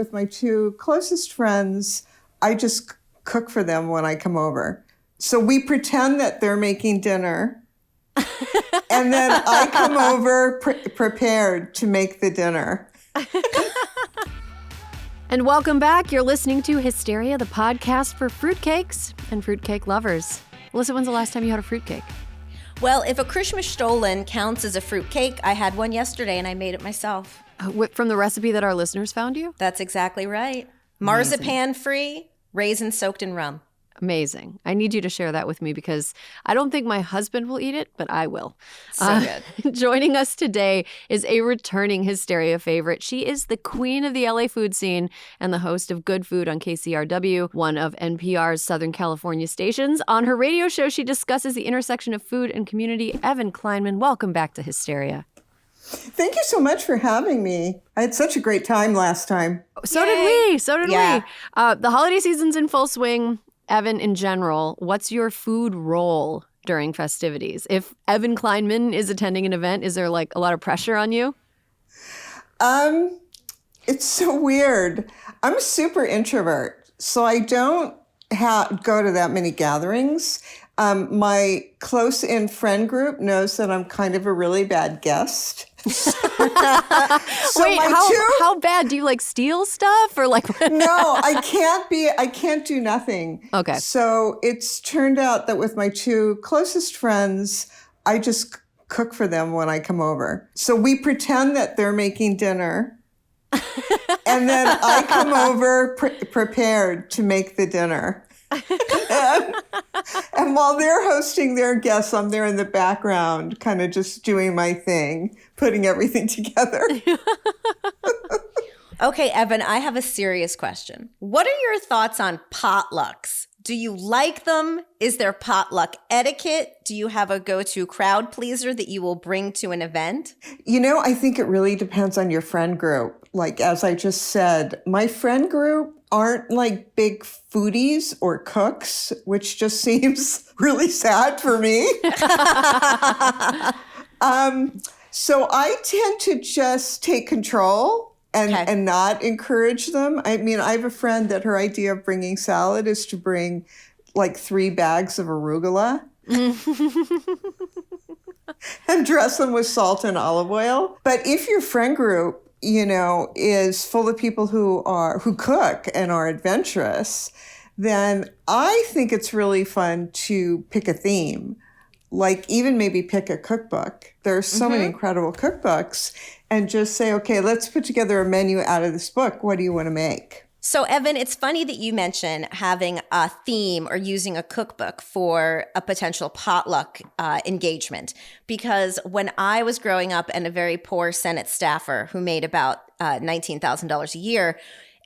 with my two closest friends, I just cook for them when I come over. So we pretend that they're making dinner, and then I come over prepared to make the dinner. And welcome back. You're listening to Hysteria, the podcast for fruitcakes and fruitcake lovers. Alyssa, when's the last time you had a fruitcake? Well, if a Christmas-Stollen counts as a fruitcake, I had one yesterday and I made it myself. From the recipe that our listeners found you? That's exactly right. Marzipan-free, raisin soaked in rum. Amazing. I need you to share that with me because I don't think my husband will eat it, but I will. So good. Joining us today is a returning Hysteria favorite. She is the queen of the LA food scene and the host of Good Food on KCRW, one of NPR's Southern California stations. On her radio show, she discusses the intersection of food and community. Erin Kleiman, welcome back to Hysteria. Thank you so much for having me. I had such a great time last time. So did we. Yeah. The holiday season's in full swing. Evan, in general, what's your food role during festivities? If Erin Kleinman is attending an event, is there like a lot of pressure on you? It's so weird. I'm a super introvert, so I don't go to that many gatherings. My close-in friend group knows that I'm kind of a really bad guest. Wait, how bad? Do you like steal stuff or like? No, I can't do nothing. Okay. So it's turned out that with my two closest friends, I just cook for them when I come over. So we pretend that they're making dinner, and then I come over prepared to make the dinner. And while they're hosting their guests, I'm there in the background, kind of just doing my thing, putting everything together. Okay, Evan, I have a serious question. What are your thoughts on potlucks? Do you like them? Is there potluck etiquette? Do you have a go-to crowd pleaser that you will bring to an event? I think it really depends on your friend group. Like, as I just said, my friend group aren't like big foodies or cooks, which just seems really sad for me. So I tend to just take control and not encourage them. I mean, I have a friend that her idea of bringing salad is to bring like 3 bags of arugula and dress them with salt and olive oil. But if your friend group, is full of people who cook and are adventurous, then I think it's really fun to pick a theme, like even maybe pick a cookbook. There's so many incredible cookbooks, and just say, okay, let's put together a menu out of this book. What do you want to make? So, Evan, it's funny that you mention having a theme or using a cookbook for a potential potluck engagement, because when I was growing up and a very poor Senate staffer who made about $19,000 a year,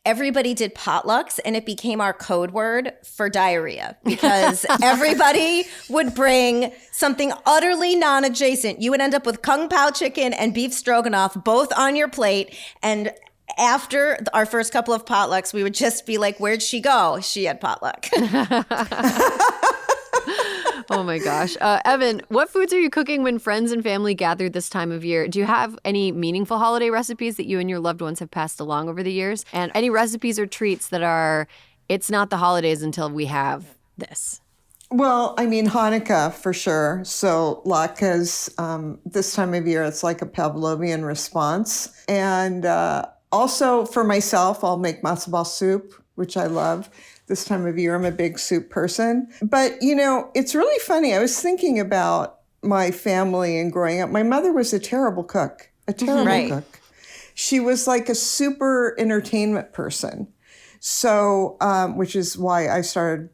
everybody did potlucks, and it became our code word for diarrhea because everybody would bring something utterly non-adjacent. You would end up with kung pao chicken and beef stroganoff both on your plate, and after our first couple of potlucks, we would just be like, where'd she go? She had potluck. Oh my gosh. Evan, what foods are you cooking when friends and family gather this time of year? Do you have any meaningful holiday recipes that you and your loved ones have passed along over the years? And any recipes or treats that are, it's not the holidays until we have this? Well, I mean, Hanukkah for sure. So latkes, this time of year, it's like a Pavlovian response. And also for myself, I'll make matzo ball soup, which I love. This time of year, I'm a big soup person. But, it's really funny. I was thinking about my family and growing up. My mother was a terrible cook, cook. She was like a super entertainment person. So, which is why I started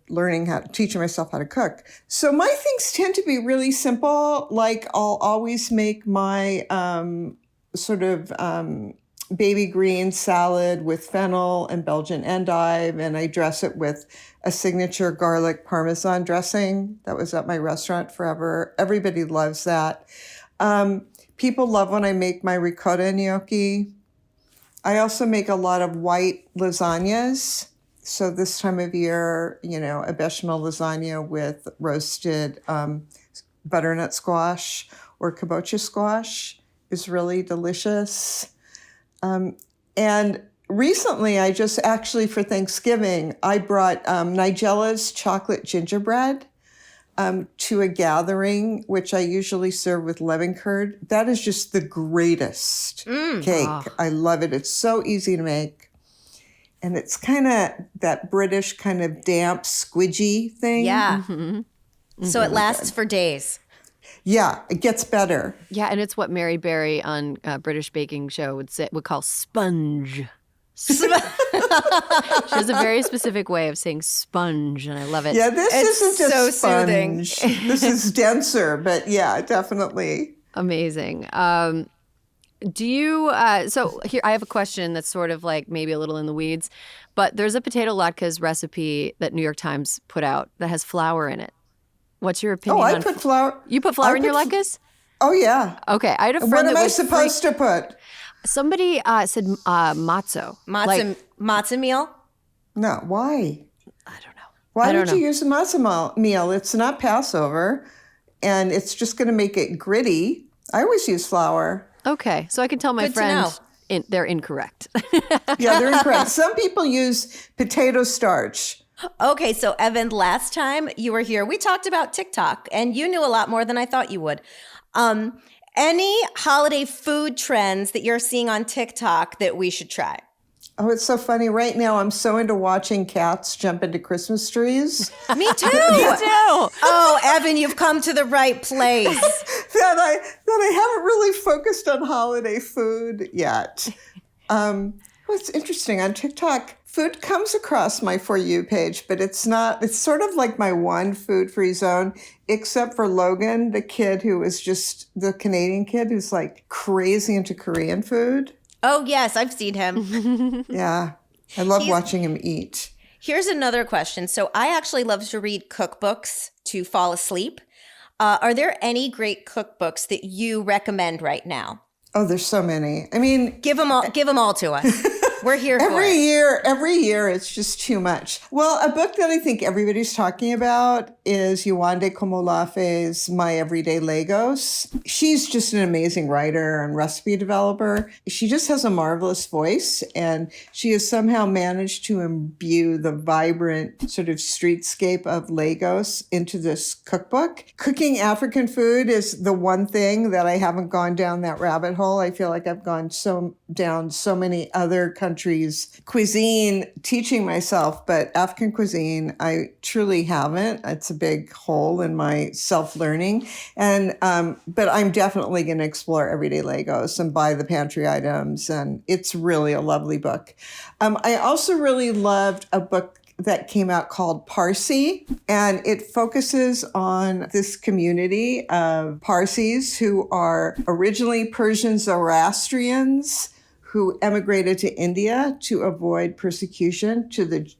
teaching myself how to cook. So my things tend to be really simple. Like I'll always make my baby green salad with fennel and Belgian endive, and I dress it with a signature garlic parmesan dressing that was at my restaurant forever. Everybody loves that. People love when I make my ricotta gnocchi. I also make a lot of white lasagnas. So this time of year, a bechamel lasagna with roasted butternut squash or kabocha squash is really delicious. And recently, I just actually for Thanksgiving, I brought Nigella's chocolate gingerbread to a gathering, which I usually serve with lemon curd. That is just the greatest cake. Oh. I love it. It's so easy to make. And it's kind of that British kind of damp, squidgy thing. Yeah. So it lasts for days. Yeah, it gets better. Yeah, and it's what Mary Berry on British Baking Show would call sponge. She has a very specific way of saying sponge, and I love it. Yeah, this isn't just so sponge. This is denser, but yeah, definitely. Amazing. Do you, so here, I have a question that's sort of like maybe a little in the weeds, but there's a potato latkes recipe that New York Times put out that has flour in it. What's your opinion on put flour. You put flour in your latkes? Oh, yeah. Okay. I had a friend What that am I was supposed to put? Somebody said matzo. Matzah meal? No, why? I don't know. Why would you use a matzah meal? It's not Passover, and it's just going to make it gritty. I always use flour. Okay. So I can tell my Good to friend they're incorrect. Yeah, they're incorrect. Some people use potato starch. Okay, so Evan, last time you were here, we talked about TikTok, and you knew a lot more than I thought you would. Any holiday food trends that you're seeing on TikTok that we should try? Oh, it's so funny. Right now, I'm so into watching cats jump into Christmas trees. Me too. Me too. Oh, Evan, you've come to the right place. that I haven't really focused on holiday food yet. What's interesting on TikTok, food comes across my For You page, but it's sort of like my one food-free zone, except for Logan, the kid who is just the Canadian kid who's like crazy into Korean food. Oh, yes, I've seen him. Yeah, I love watching him eat. Here's another question. So I actually love to read cookbooks to fall asleep. Are there any great cookbooks that you recommend right now? Oh, there's so many. I mean, Give them all to us. We're here for it. Every year, it's just too much. Well, a book that I think everybody's talking about is Yewande Komolafe's My Everyday Legos. She's just an amazing writer and recipe developer. She just has a marvelous voice, and she has somehow managed to imbue the vibrant sort of streetscape of Lagos into this cookbook. Cooking African food is the one thing that I haven't gone down that rabbit hole. I feel like I've gone down so many other countries' cuisine teaching myself, but African cuisine, I truly haven't. It's a big hole in my self-learning. And but I'm definitely going to explore Everyday Legos and buy the pantry items. And it's really a lovely book. I also really loved a book that came out called Parsi, and it focuses on this community of Parsis who are originally Persian Zoroastrians who emigrated to India to avoid persecution to the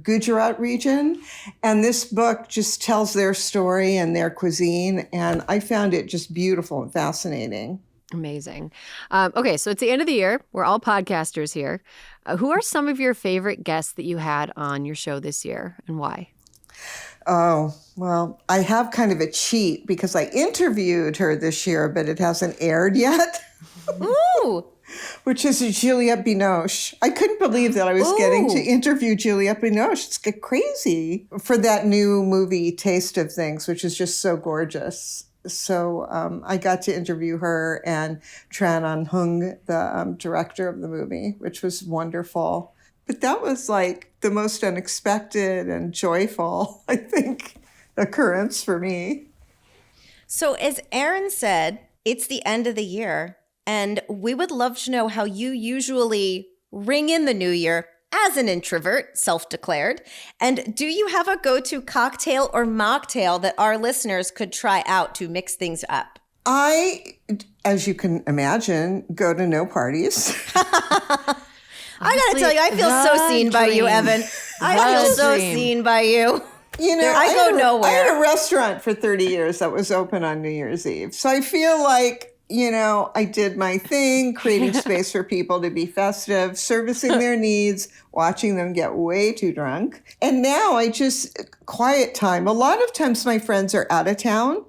Gujarat region. And this book just tells their story and their cuisine, and I found it just beautiful and fascinating. Amazing. Okay, so it's the end of the year. We're all podcasters here. Who are some of your favorite guests that you had on your show this year, and why? Oh, well, I have kind of a cheat because I interviewed her this year, but it hasn't aired yet. Ooh. Which is Juliette Binoche. I couldn't believe that I was getting to interview Juliette Binoche. It's crazy for that new movie, Taste of Things, which is just so gorgeous. So I got to interview her and Tran Anh Hung, the director of the movie, which was wonderful. But that was like the most unexpected and joyful, I think, occurrence for me. So as Erin said, it's the end of the year, and we would love to know how you usually ring in the new year as an introvert, self-declared. And do you have a go-to cocktail or mocktail that our listeners could try out to mix things up? I, as you can imagine, go to no parties. I gotta tell you, I feel so seen by you, Evan. I feel so seen by you. You know, I go nowhere. I had a restaurant for 30 years that was open on New Year's Eve. So I feel like, you know, I did my thing, creating space for people to be festive, servicing their needs, watching them get way too drunk. And now I just, quiet time. A lot of times my friends are out of town,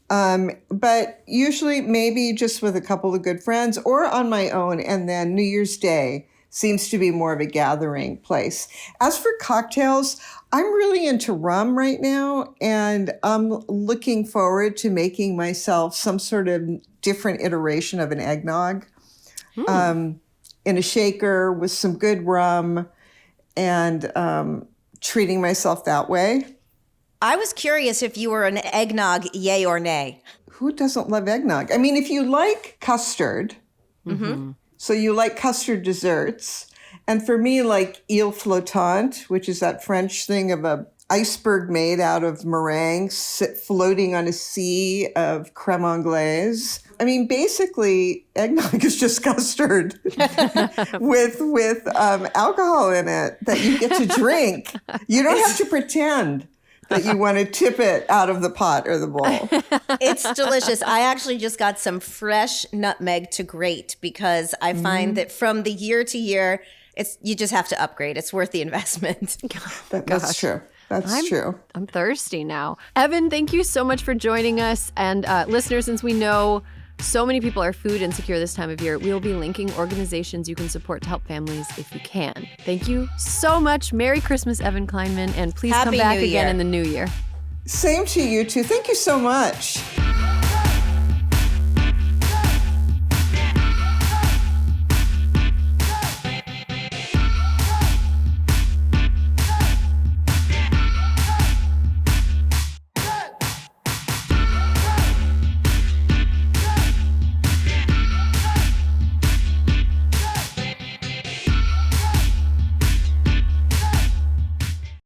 but usually maybe just with a couple of good friends or on my own. And then New Year's Day, seems to be more of a gathering place. As for cocktails, I'm really into rum right now, and I'm looking forward to making myself some sort of different iteration of an eggnog in a shaker with some good rum, and treating myself that way. I was curious if you were an eggnog yay or nay. Who doesn't love eggnog? I mean, if you like custard, so you like custard desserts, and for me, like île flottante, which is that French thing of a iceberg made out of meringue floating on a sea of crème anglaise. I mean, basically, eggnog is just custard with alcohol in it that you get to drink. You don't have to pretend that you want to tip it out of the pot or the bowl. It's delicious. I actually just got some fresh nutmeg to grate because I find that from the year to year, you just have to upgrade. It's worth the investment. That's true. That's true. I'm thirsty now. Evan, thank you so much for joining us. And listeners, since we know so many people are food insecure this time of year, we will be linking organizations you can support to help families if you can. Thank you so much. Merry Christmas, Evan Kleinman, and please come back again in the new year. Same to you too. Thank you so much.